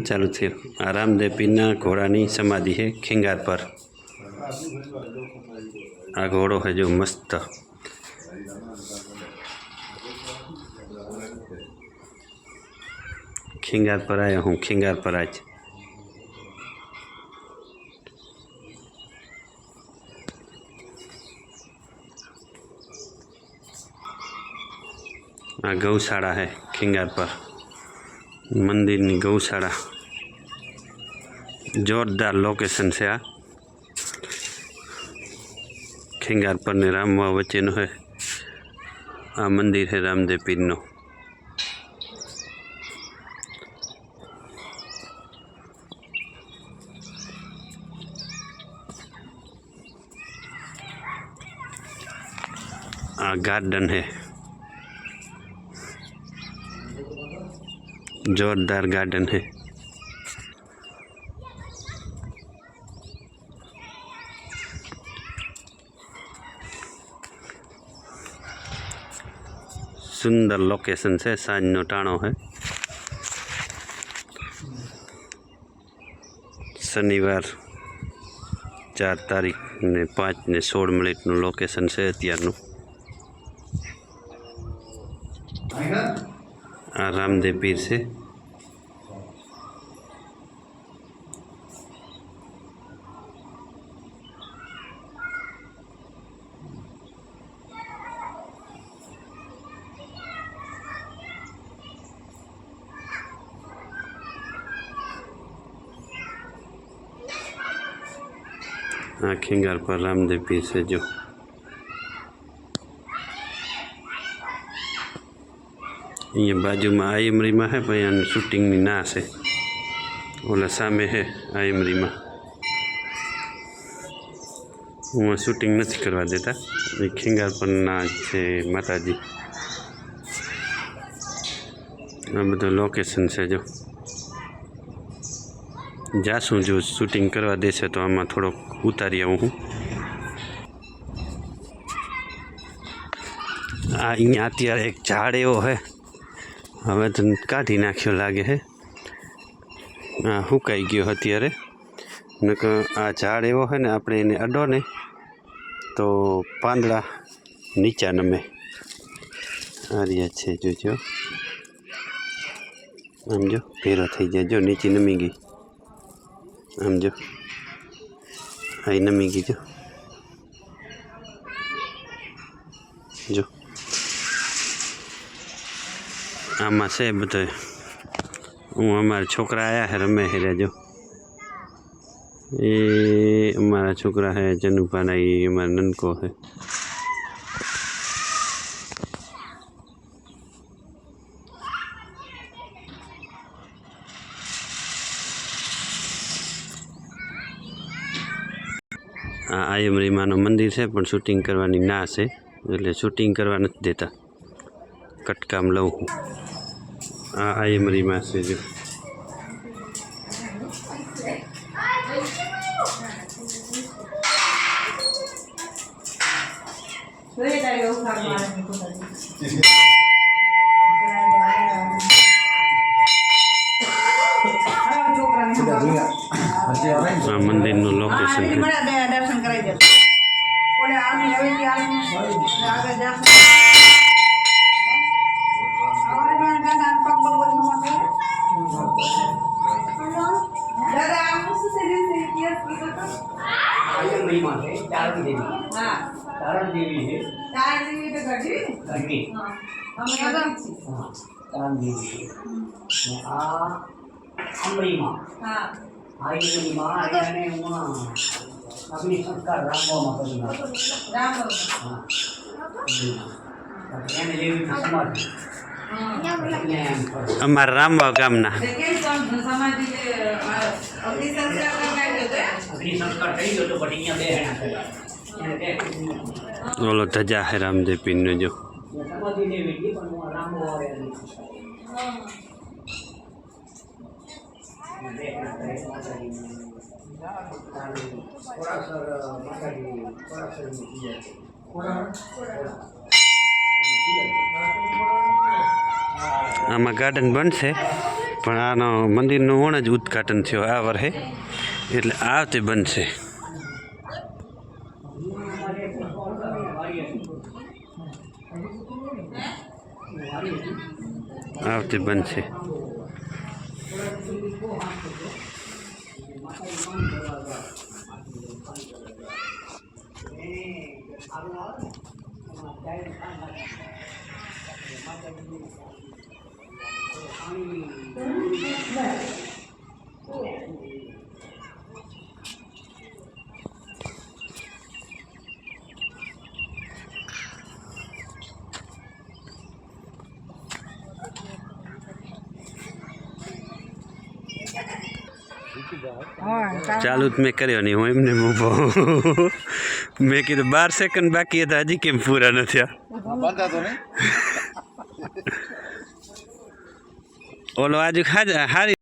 चालू थे। रामदेव पीरना घोड़ानी समाधि है खिंगार पर। आ घोड़ो है जो मस्त खिंगार पर आया हूँ। खिंगार पर आज आ गौशाला है खिंगार पर। मंदिर नी गौशाला जोरदार लोकेशन से। आ खिंगार पर ने रामवा वच्चेनो है। आ मंदिर है रामदेव पीरनो। आ गार्डन है, जोरदार गार्डन है। सुंदर लोकेशन से। सांजनो टाणो है। शनिवार 4 तारीख ने 5 ने 16 मिनिटનું लोकेशन છે અત્યારનું। आ रामदेव पीर से। आ खिंगार पर रामदेव पीर से जो अँ बाजू में आयमरी में है भाई शूटिंग ना है। ओला सामे है आयमरी में। वहाँ शूटिंग नहीं करवा देता। खिंगार पर ना है माताजी। आ बधो लोकेशन से जो जासूँ जो शूटिंग करवा देसे तो आमा थोड़ो उतारी आऊँ हूँ। अँ अत्यारे एक झाड़ एवो है हवे तो काढ़ी नाख्यो लागे है। हुकाई गयो अत्यारे। नकर आ झाड़ एवो है ने आपणे एने अडो ने तो પાંદડા नीचा नमे। आ रिया छे जोजो। आम जो भेरो थई जाय। जो नीचे नमी गई। आम जो आई नमी गई। जो आमा से बधो हूँ अमारा छोकरा आया है रमे है। जो ये अमारा छोकरा है जनुपाना। ये अमारा ननको है। आयमरी मानो मंदिर है पण शूटिंग करवानी ना है એટલે शूटिंग करवा नहीं देता। कटकाम लऊँ हूँ। आयमरी में से जो मंदिर नो लोकेशन है। अग्नि संस्कार रामवा अमारा रामवा गामना ओलो धजा है रामदेव पीर जो આમાં ગાર્ડન બનશે પણ આનો મંદિરનું ઓણ જ ઉદ્ઘાટન થયો આ વર્ષે એટલે આવતે બનશે આવતે બનશે ચાલુ જ મેં કર્યો નહીં હું એમને ઊભો મેં કીધું 12 સેકન્ડ બાકી હતા હજી કેમ પૂરા ન થયા ઓલો આજુ હારી